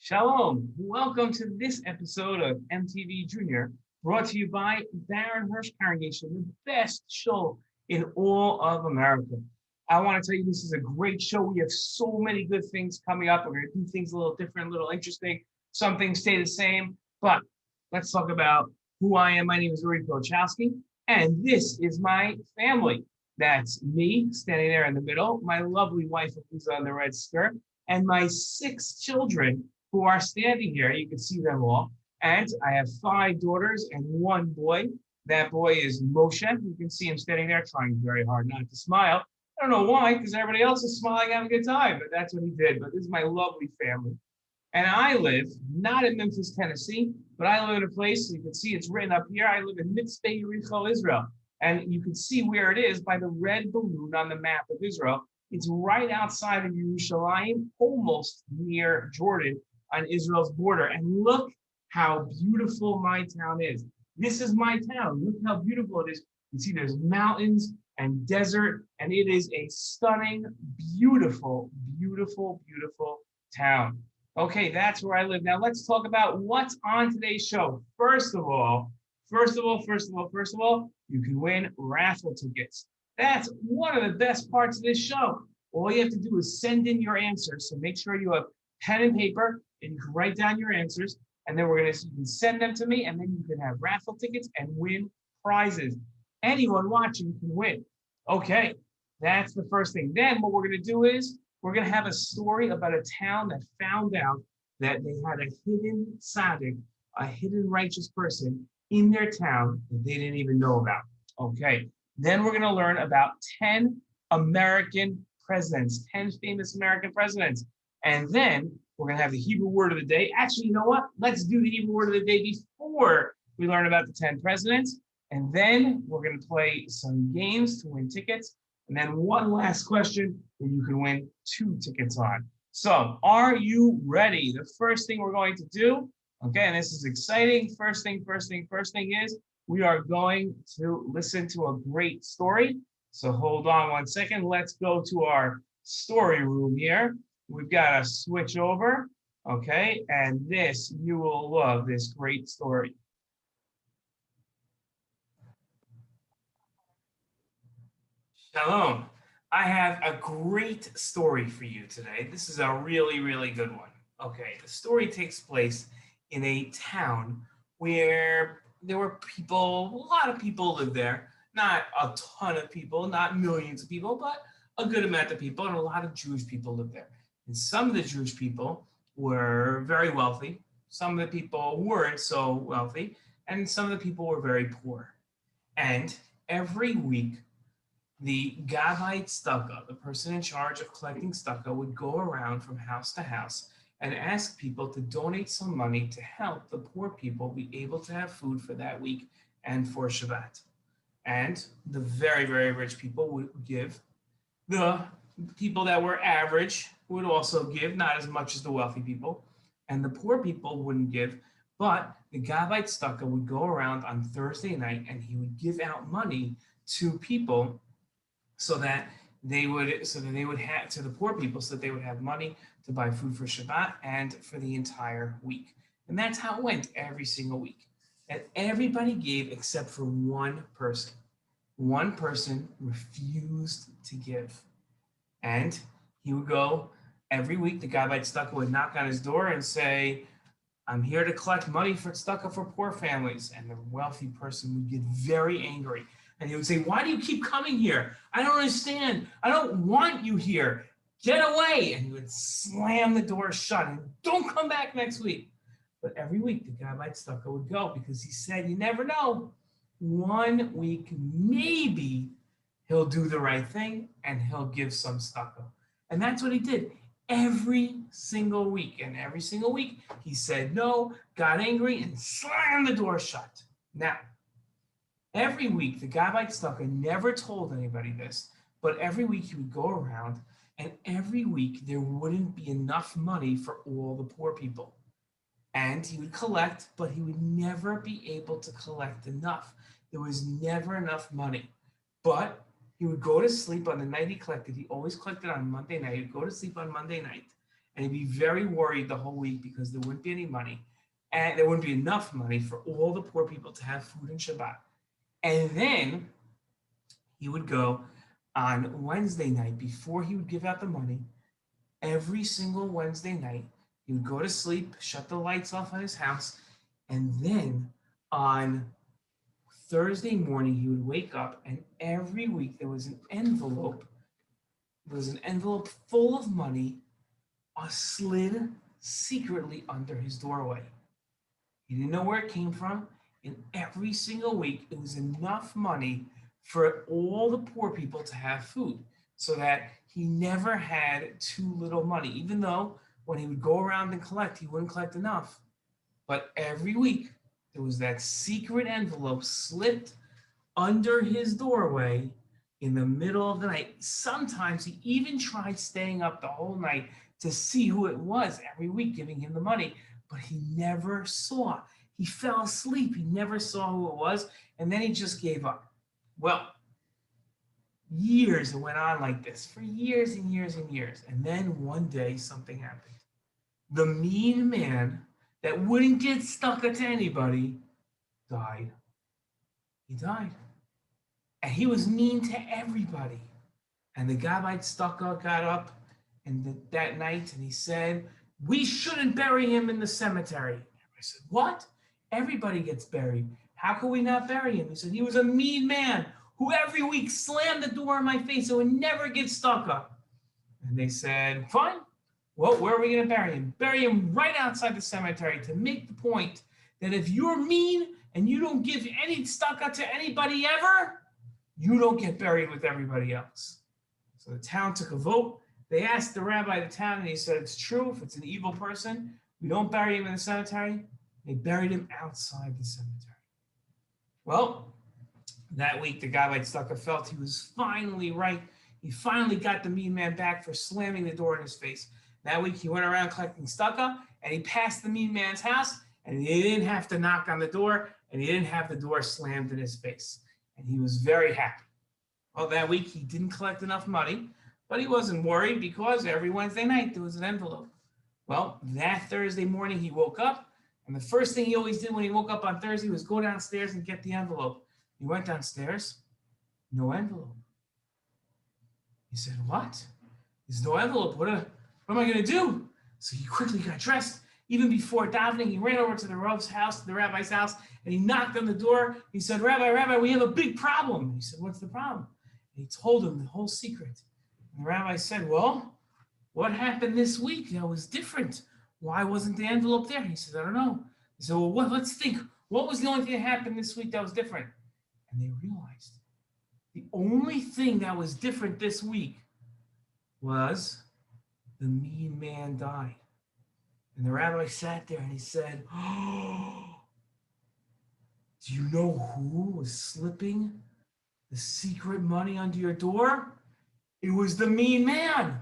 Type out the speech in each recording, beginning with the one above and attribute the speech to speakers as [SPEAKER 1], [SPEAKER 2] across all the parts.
[SPEAKER 1] Shalom. Welcome to this episode of MTV Jr, brought to you by Baron Hirsch Congregation, the best show in all of America. I want to tell you this is a great show. We have so many good things coming up. We're going to do things a little different, a little interesting. Some things stay the same, but let's talk about who I am. My name is Uri Pilchowski, and this is my family. That's me standing there in the middle, my lovely wife who's on the red skirt, and my 6 children who are standing here. You can see them all. And I have 5 daughters and 1 boy. That boy is Moshe. You can see him standing there trying very hard not to smile. I don't know why, because everybody else is smiling, having a good time, but that's what he did. But this is my lovely family. And I live not in Memphis, Tennessee, but I live in a place, you can see it's written up here. I live in Mitzvah Yericho, Israel. And you can see where it is by the red balloon on the map of Israel. It's right outside of Yerushalayim, almost near Jordan, on Israel's border. And look how beautiful my town is. This is my town. Look how beautiful it is. You see there's mountains and desert, and it is a stunning, beautiful, beautiful, beautiful town. Okay, that's where I live. Now let's talk about what's on today's show. First of all, you can win raffle tickets. That's one of the best parts of this show. All you have to do is send in your answers. So make sure you have pen and paper and you can write down your answers. And then you can send them to me, and then you can have raffle tickets and win prizes. Anyone watching can win. Okay, that's the first thing. Then what we're going to do is we're going to have a story about a town that found out that they had a hidden tzaddik, a hidden righteous person in their town that they didn't even know about. Okay, then we're going to learn about 10 American presidents, 10 famous American presidents. And then we're going to have the Hebrew word of the day. Actually, you know what? Let's do the Hebrew word of the day before we learn about the 10 presidents. And then we're going to play some games to win tickets. And then one last question that you can win 2 tickets on. So are you ready? The first thing we're going to do, okay, and this is exciting. First thing is we are going to listen to a great story. So hold on one second. Let's go to our story room here. We've got to switch over, okay? And this, you will love this great story. Shalom. I have a great story for you today. This is a really, really good one. Okay, the story takes place in a town where there were people, a lot of people lived there. Not a ton of people, not millions of people, but a good amount of people, and a lot of Jewish people lived there. And some of the Jewish people were very wealthy. Some of the people weren't so wealthy, and some of the people were very poor. And every week, the Gavite tzedakah, the person in charge of collecting tzedakah, would go around from house to house and ask people to donate some money to help the poor people be able to have food for that week and for Shabbat. And the very, very rich people would give. The people that were average would also give, not as much as the wealthy people. And the poor people wouldn't give. But the Gavite tzedakah would go around on Thursday night and he would give out money to people so that they would have to the poor people so that they would have money to buy food for Shabbat and for the entire week. And that's how it went every single week. And everybody gave except for one person. One person refused to give. And he would go every week, the Gavite tzedakah would knock on his door and say, I'm here to collect money for tzedakah for poor families. And the wealthy person would get very angry. And he would say, why do you keep coming here? I don't understand. I don't want you here. Get away. And he would slam the door shut and don't come back next week. But every week the Gavite tzedakah would go because he said, you never know. One week, maybe he'll do the right thing and he'll give some tzedakah. And that's what he did every single week. And every single week he said no, got angry, and slammed the door shut. Now, every week the Gavite tzedakah never told anybody this, but every week he would go around, and every week there wouldn't be enough money for all the poor people. And he would collect, but he would never be able to collect enough. There was never enough money. But he would go to sleep on the night he collected. He always collected on Monday night. He'd go to sleep on Monday night. and he'd be very worried the whole week because there wouldn't be any money, and there wouldn't be enough money for all the poor people to have food on Shabbat. And then he would go on Wednesday night before he would give out the money. Every single Wednesday night, he would go to sleep, shut the lights off on his house, and then on Thursday morning, he would wake up, and every week there was an envelope. There was an envelope full of money, slid secretly under his doorway. He didn't know where it came from, and every single week it was enough money for all the poor people to have food, so that he never had too little money, even though when he would go around and collect, he wouldn't collect enough. But every week there was that secret envelope slipped under his doorway in the middle of the night. Sometimes he even tried staying up the whole night to see who it was every week giving him the money, but he never saw. He fell asleep. He never saw who it was, and then he just gave up. Well, years it went on like this for years and years and years. And then one day something happened. The mean man that wouldn't get stuck to anybody died. He died. And he was mean to everybody. And the Gabbai Stucco got up that night and he said, "We shouldn't bury him in the cemetery." I said, "What? Everybody gets buried. How can we not bury him?" He said, "He was a mean man who every week slammed the door in my face and would never get stuck up." And they said, "Fine. Well, where are we going to bury him?" "Bury him right outside the cemetery to make the point that if you're mean and you don't give any stucco to anybody ever, you don't get buried with everybody else." So the town took a vote. They asked the rabbi of the town, and he said, "It's true. If it's an evil person, we don't bury him in the cemetery." They buried him outside the cemetery. Well, that week, the guy like Stucco felt he was finally right. He finally got the mean man back for slamming the door in his face. That week, he went around collecting stucco, and he passed the mean man's house, and he didn't have to knock on the door, and he didn't have the door slammed in his face. And he was very happy. Well, that week, he didn't collect enough money, but he wasn't worried because every Wednesday night, there was an envelope. Well, that Thursday morning, he woke up, and the first thing he always did when he woke up on Thursday was go downstairs and get the envelope. He went downstairs, no envelope. He said, "What? There's no envelope. What am I going to do?" So he quickly got dressed. Even before davening, he ran over to the Rav's house, the rabbi's house, and he knocked on the door. He said, Rabbi, we have a big problem." He said, "What's the problem?" And he told him the whole secret. And the rabbi said, "Well, what happened this week that was different? Why wasn't the envelope there?" He said, "I don't know." He said, "Well, let's think. What was the only thing that happened this week that was different?" And they realized the only thing that was different this week was the mean man died. And the rabbi sat there and he said, "Oh, do you know who was slipping the secret money under your door? It was the mean man."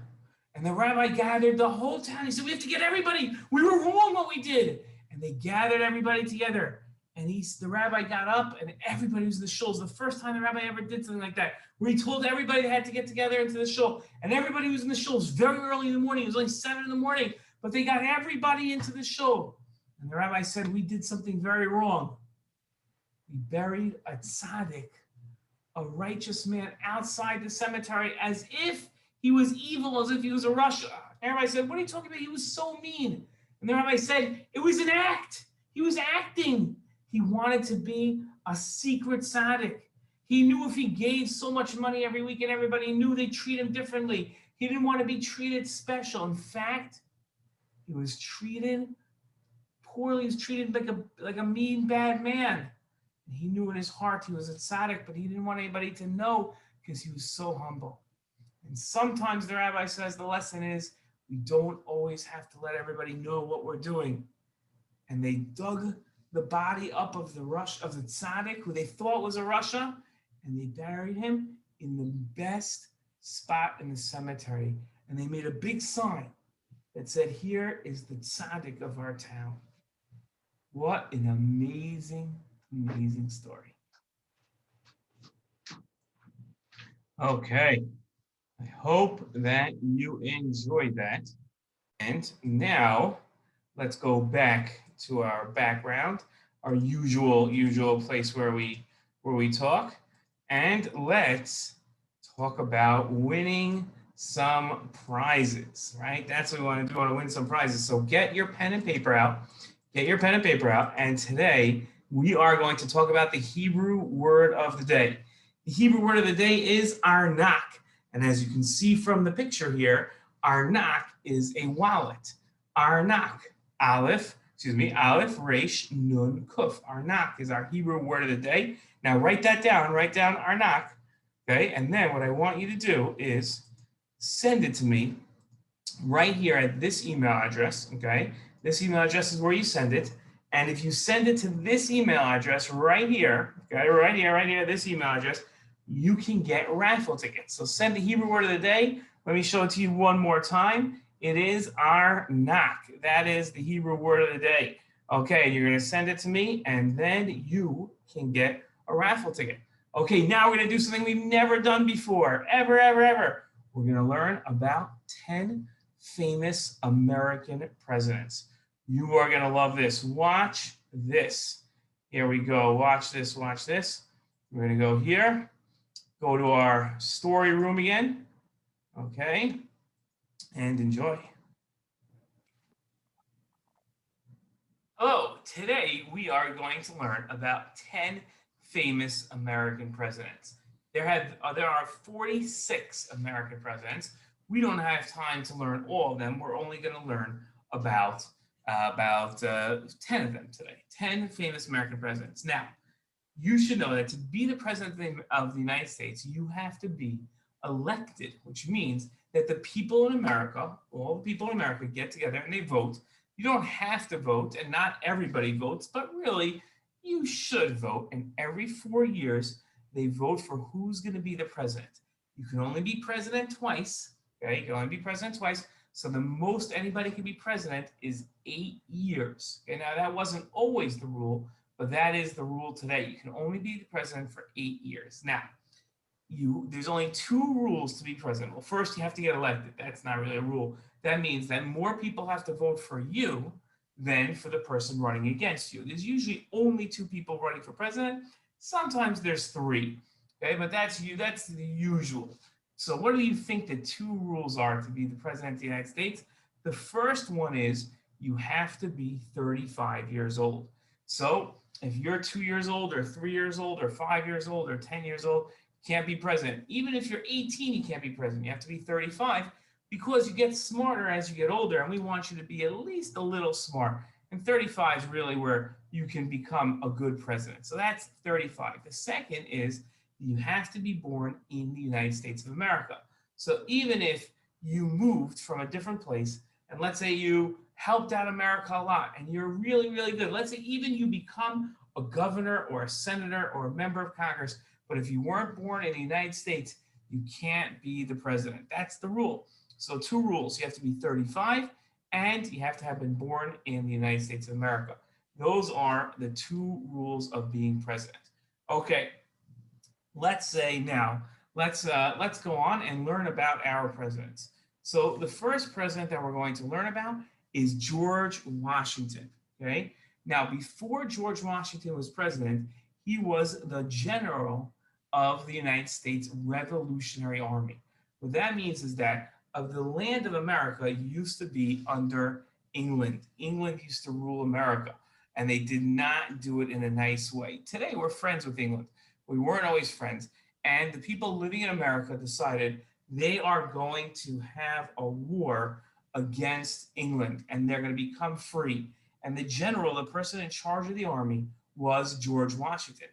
[SPEAKER 1] And the rabbi gathered the whole town. He said, "We have to get everybody. We were wrong what we did." And they gathered everybody together. And the rabbi got up and everybody was in the shul. It was the first time the rabbi ever did something like that, where he told everybody they had to get together into the shul. And everybody was in the shul. It was very early in the morning. It was only 7 in the morning, but they got everybody into the shul. And the rabbi said, "We did something very wrong. We buried a tzaddik, a righteous man, outside the cemetery as if he was evil, as if he was a Russia." And everybody said, "What are you talking about? He was so mean." And the rabbi said, "It was an act. He was acting. He wanted to be a secret tzaddik. He knew if he gave so much money every week and everybody knew they'd treat him differently. He didn't want to be treated special. In fact, he was treated poorly. He was treated like a mean, bad man. And he knew in his heart he was a tzaddik, but he didn't want anybody to know because he was so humble." And sometimes the rabbi says the lesson is we don't always have to let everybody know what we're doing. And they dug the body up of the tzaddik, who they thought was a Russia, and they buried him in the best spot in the cemetery. And they made a big sign that said, "Here is the tzaddik of our town." What an amazing, amazing story. Okay. I hope that you enjoyed that. And now let's go back to our background, our usual place where we talk, and let's talk about winning some prizes, right? That's what we want to do. We want to win some prizes. So get your pen and paper out. Get your pen and paper out. And today we are going to talk about the Hebrew word of the day. The Hebrew word of the day is arnak. And as you can see from the picture here, arnak is a wallet. Arnak, Aleph, Resh, Nun, Kuf. Arnak is our Hebrew word of the day. Now write that down. Write down arnak. Okay, and then what I want you to do is send it to me right here at this email address. Okay, this email address is where you send it. And if you send it to this email address right here, okay, right here, this email address, you can get raffle tickets. So send the Hebrew word of the day. Let me show it to you one more time. It is arnak. That is the Hebrew word of the day. Okay, you're going to send it to me, and then you can get a raffle ticket. Okay, now we're going to do something we've never done before, ever. We're going to learn about 10 famous American presidents. You are going to love this. Watch this. Here we go. Watch this. We're going to go here. Go to our story room again. Okay, and enjoy. Hello, today we are going to learn about 10 famous American presidents. There are 46 American presidents. We don't have time to learn all of them. We're only going to learn about 10 of them today. 10 famous American presidents. Now, you should know that to be the president of the United States, you have to be elected, which means that the people in America, all the people in America get together and they vote. You don't have to vote, and not everybody votes, but really, you should vote. And every 4 years, they vote for who's going to be the president. You can only be president twice. Okay, you can only be president twice. So the most anybody can be president is 8 years. Okay, now that wasn't always the rule, but that is the rule today. You can only be the president for 8 years. Now, there's only 2 rules to be president. Well, first, you have to get elected. That's not really a rule. That means that more people have to vote for you than for the person running against you. There's usually only 2 people running for president. Sometimes there's 3. Okay, but that's the usual. So what do you think the 2 rules are to be the president of the United States? The first one is you have to be 35 years old. So if you're 2 years old or 3 years old or 5 years old or 10 years old, you can't be president. Even if you're 18, you can't be president. You have to be 35 because you get smarter as you get older, and we want you to be at least a little smart. And 35 is really where you can become a good president. So that's 35. The second is you have to be born in the United States of America. So even if you moved from a different place, and let's say you helped out America a lot and you're really good, let's say even you become a governor or a senator or a member of Congress, but if you weren't born in the United States, you can't be the president. That's the rule. So 2 rules. You have to be 35 and you have to have been born in the United States of America. Those are the 2 rules of being president. Okay, let's go on and learn about our presidents. So the first president that we're going to learn about is George Washington. Okay, now before George Washington was president, he was the general of the United States Revolutionary Army. What that means is that of the land of America used to be under England. England used to rule America, and they did not do it in a nice way. Today, we're friends with England. We weren't always friends. And the people living in America decided they are going to have a war against England, and they're going to become free. And the general, the person in charge of the army, was George Washington.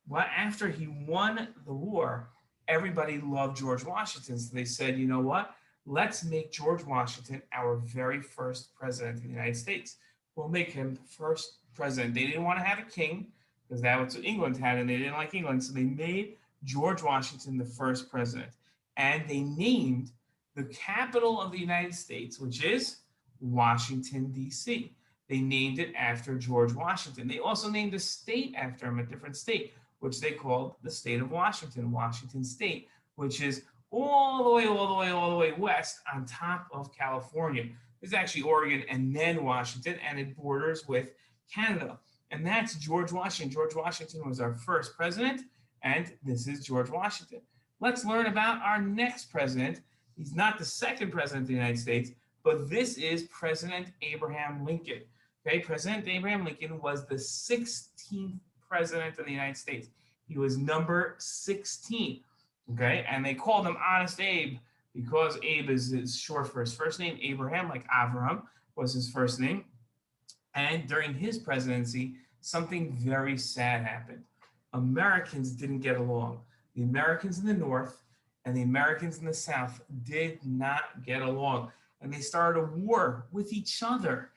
[SPEAKER 1] Well, after he won the war, everybody loved George Washington. So they said, you know what? Let's make George Washington our very first president of the United States. We'll make him first president. They didn't want to have a king because that was what England had, and they didn't like England. So they made George Washington the first president. And they named the capital of the United States, which is Washington, D.C. They named it after George Washington. They also named a state after him, a different state, which they called the state of Washington, Washington State, which is all the way west on top of California. It's actually Oregon and then Washington, and it borders with Canada. And that's George Washington. George Washington was our first president, and this is George Washington. Let's learn about our next president. He's not the second president of the United States, but this is President Abraham Lincoln. Okay, President Abraham Lincoln was the 16th president of the United States. He was number 16. Okay, and they called him Honest Abe because Abe is short for his first name. Abraham, like Avram, was his first name. And during his presidency, something very sad happened. Americans didn't get along. The Americans in the North and the Americans in the South did not get along. And they started a war with each other.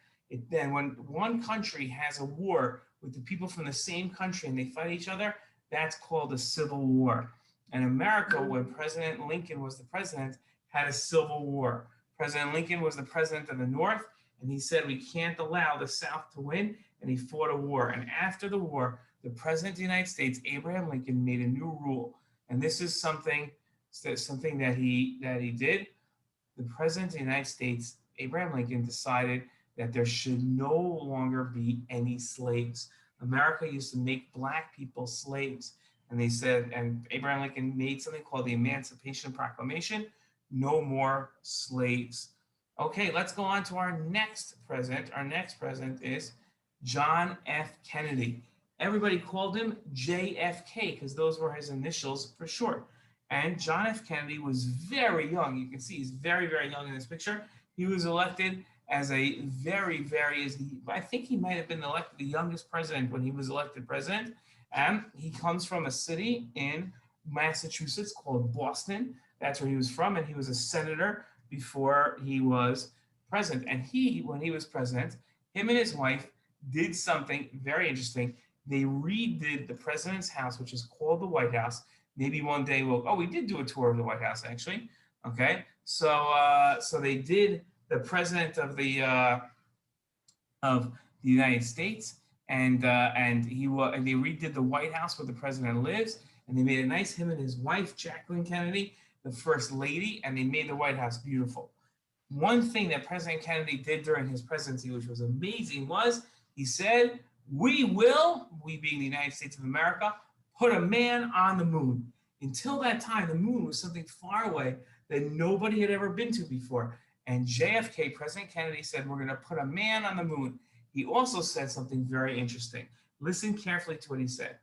[SPEAKER 1] Then when one country has a war with the people from the same country and they fight each other, that's called a civil war. And America, when President Lincoln was the president, had a civil war. President Lincoln was the president of the North, and he said we can't allow the South to win, and he fought a war. And after the war, the president of the United States, Abraham Lincoln, made a new rule. And this is something that he did. The president of the United States, Abraham Lincoln, decided that there should no longer be any slaves. America used to make black people slaves. And they said, and Abraham Lincoln made something called the Emancipation Proclamation, no more slaves. Okay, let's go on to our next president. Our next president is John F. Kennedy. Everybody called him JFK because those were his initials for short. And John F. Kennedy was very young. You can see he's very, very young in this picture. He was elected as a I think he might have been elected the youngest president when he was elected president. And he comes from a city in Massachusetts called Boston. That's where he was from. And he was a senator before he was president. And when he was president, him and his wife did something very interesting. They redid the president's house, which is called the White House. Maybe one day we did do a tour of the White House, actually. Okay. So they did the president of the United States. And they redid the White House where the president lives, and they made it nice. Him and his wife, Jacqueline Kennedy, the first lady, and they made the White House beautiful. One thing that President Kennedy did during his presidency, which was amazing, was he said, we being the United States of America, put a man on the moon. Until that time, the moon was something far away that nobody had ever been to before. And JFK, President Kennedy, said, we're going to put a man on the moon. He also said something very interesting. Listen carefully to what he said.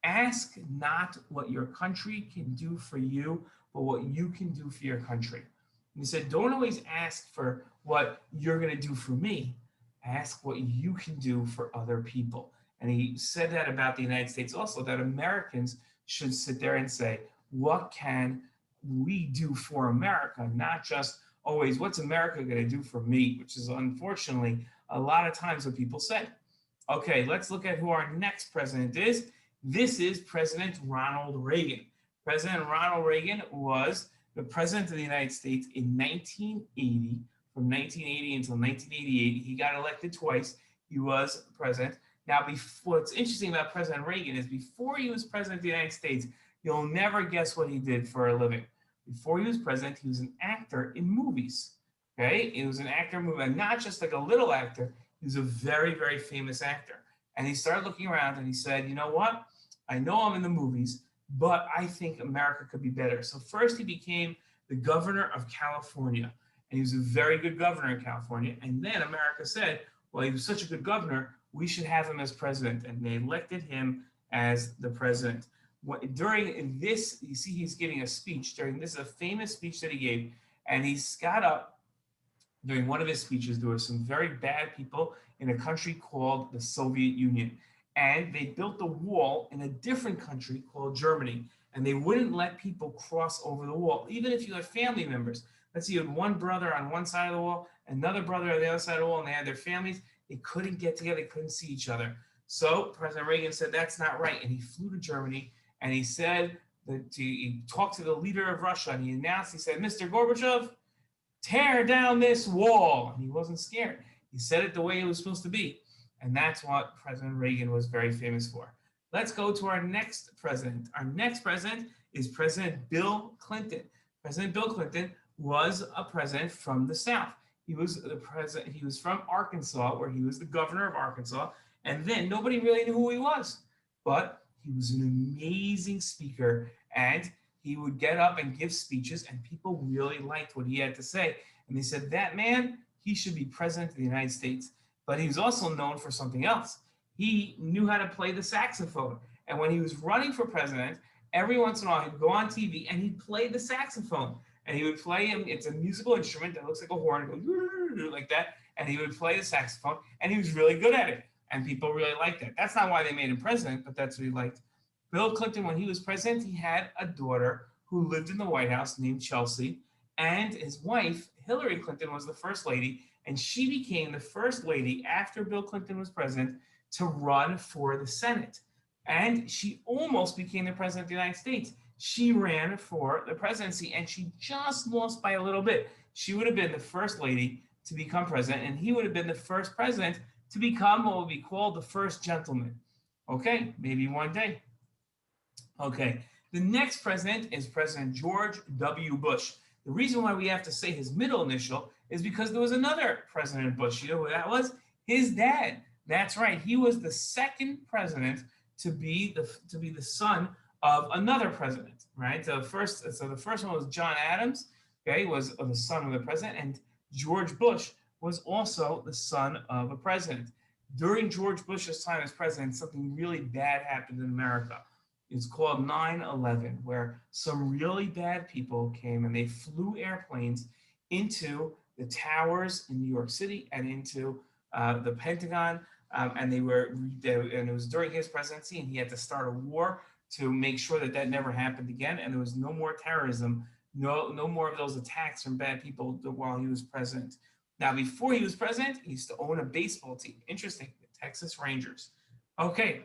[SPEAKER 1] Ask not what your country can do for you, but what you can do for your country. And he said, don't always ask for what you're going to do for me. Ask what you can do for other people. And he said that about the United States also, that Americans should sit there and say, what can we do for America? Not just always, what's America going to do for me? Which is unfortunately a lot of times what people say. Okay, let's look at who our next president is. This is President Ronald Reagan. President Ronald Reagan was the president of the United States in 1980. From 1980 until 1988, he got elected twice. He was president. Now, what's interesting about President Reagan is before he was president of the United States, you'll never guess what he did for a living. Before he was president, he was an actor in movies. Okay, he was an actor in movies, and not just like a little actor. He was a very, very famous actor. And he started looking around and he said, you know what? I know I'm in the movies, but I think America could be better. So first he became the governor of California. And he was a very good governor in California. And then America said, well, he was such a good governor, we should have him as president. And they elected him as the president. During this, you see he's giving a speech. This is a famous speech that he gave. And he's got up. During one of his speeches, there were some very bad people in a country called the Soviet Union. And they built a wall in a different country called Germany. And they wouldn't let people cross over the wall, even if you had family members. Let's say you had one brother on one side of the wall, another brother on the other side of the wall, and they had their families. They couldn't get together. They couldn't see each other. So President Reagan said, that's not right. And he flew to Germany, and he said that he talked to the leader of Russia, and he announced, he said, Mr. Gorbachev, tear down this wall. And he wasn't scared. He said it the way it was supposed to be. And that's what President Reagan was very famous for. Let's go to our next president. Our next president is President Bill Clinton. President Bill Clinton was a president from the South. He was the president. He was from Arkansas, where he was the governor of Arkansas. And then nobody really knew who he was, but he was an amazing speaker, and he would get up and give speeches, and people really liked what he had to say. And they said, that man, he should be president of the United States. But he was also known for something else. He knew how to play the saxophone. And when he was running for president, every once in a while he'd go on TV and he'd play the saxophone. And he would play him. It's a musical instrument that looks like a horn, it goes like that. And he would play the saxophone, and he was really good at it. And people really liked it. That's not why they made him president, but that's what he liked. Bill Clinton, when he was president, he had a daughter who lived in the White House named Chelsea. And his wife, Hillary Clinton, was the first lady. And she became the first lady after Bill Clinton was president to run for the Senate. And she almost became the president of the United States. She ran for the presidency, and she just lost by a little bit. She would have been the first lady to become president, and he would have been the first president to become what would be called the first gentleman. Okay, maybe one day. Okay, the next president is President George W. Bush. The reason why we have to say his middle initial is because there was another President Bush. You know who that was? His dad. That's right. He was the second president to be the son of another president, right? So the first one was John Adams. Okay, was the son of the president, and George Bush was also the son of a president. During George Bush's time as president, something really bad happened in America. It's called 9/11, where some really bad people came and they flew airplanes into the towers in New York City and into the Pentagon, and it was during his presidency, and he had to start a war to make sure that that never happened again, and there was no more terrorism, no more of those attacks from bad people while he was president. Now, before he was president, he used to own a baseball team. Interesting, the Texas Rangers. Okay,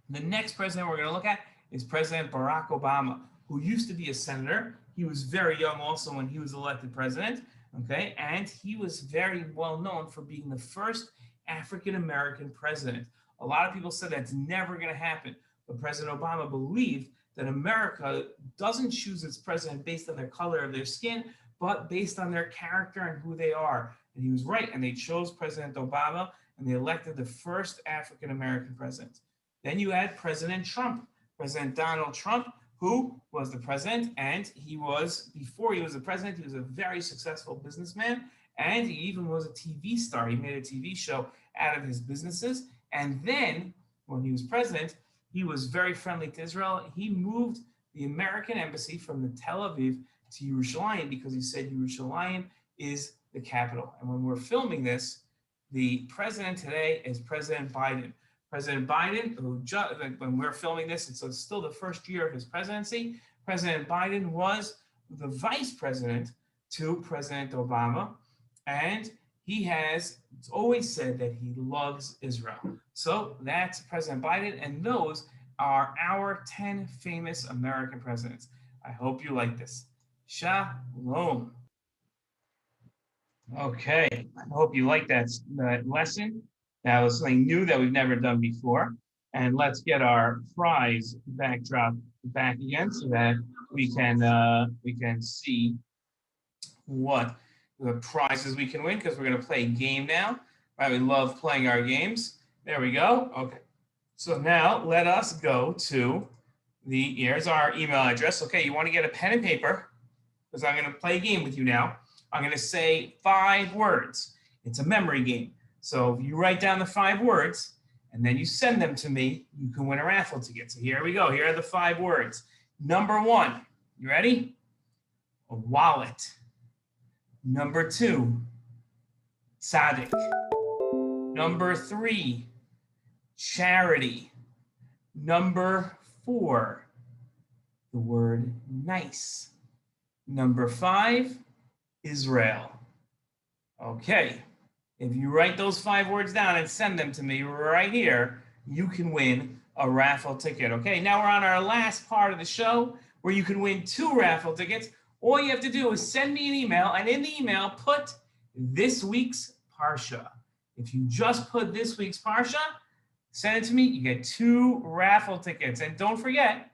[SPEAKER 1] the next president we're going to look at is President Barack Obama, who used to be a senator. He was very young also when he was elected president, okay? And he was very well known for being the first African-American president. A lot of people said that's never going to happen, but President Obama believed that America doesn't choose its president based on the color of their skin, but based on their character and who they are. And he was right, and they chose President Obama, and they elected the first African-American president. Then you had President Trump, President Donald Trump, who was the president, and before he was the president, he was a very successful businessman, and he even was a TV star. He made a TV show out of his businesses. And then, when he was president, he was very friendly to Israel. He moved the American embassy from the Tel Aviv to Yerushalayim because he said Yerushalayim is the capital. And when we're filming this, the president today is President Biden. President Biden, when we're filming this, and so it's still the first year of his presidency, President Biden was the vice president to President Obama, and he has always said that he loves Israel. So that's President Biden, and those are our 10 famous American presidents. I hope you like this. Shalom. Okay, I hope you like that lesson. That was something new that we've never done before. And let's get our prize backdrop back again so that we can see what the prizes we can win, because we're going to play a game now. Right, we love playing our games. There we go. Okay. So now let us go to here's our email address. Okay, you want to get a pen and paper, because I'm going to play a game with you now. I'm going to say 5 words. It's a memory game. So if you write down the 5 words and then you send them to me, you can win a raffle ticket. So here we go. Here are the 5 words. Number 1, you ready? A wallet. Number 2, tzaddik. Number 3, charity. Number 4, the word nice. Number 5, Israel. Okay. If you write those 5 words down and send them to me right here, you can win a raffle ticket. Okay, now we're on our last part of the show where you can win 2 raffle tickets. All you have to do is send me an email, and in the email, put this week's Parsha. If you just put this week's Parsha, send it to me, you get 2 raffle tickets. And don't forget,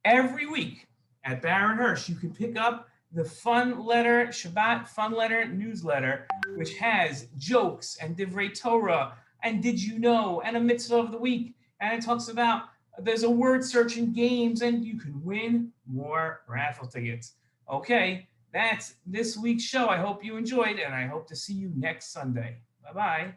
[SPEAKER 1] every week at Baron Hirsch, you can pick up the Fun Letter, Shabbat Fun Letter newsletter, which has jokes and Divrei Torah and Did You Know and a Mitzvah of the Week. And it talks about there's a word search in games and you can win more raffle tickets. Okay, that's this week's show. I hope you enjoyed and I hope to see you next Sunday. Bye-bye.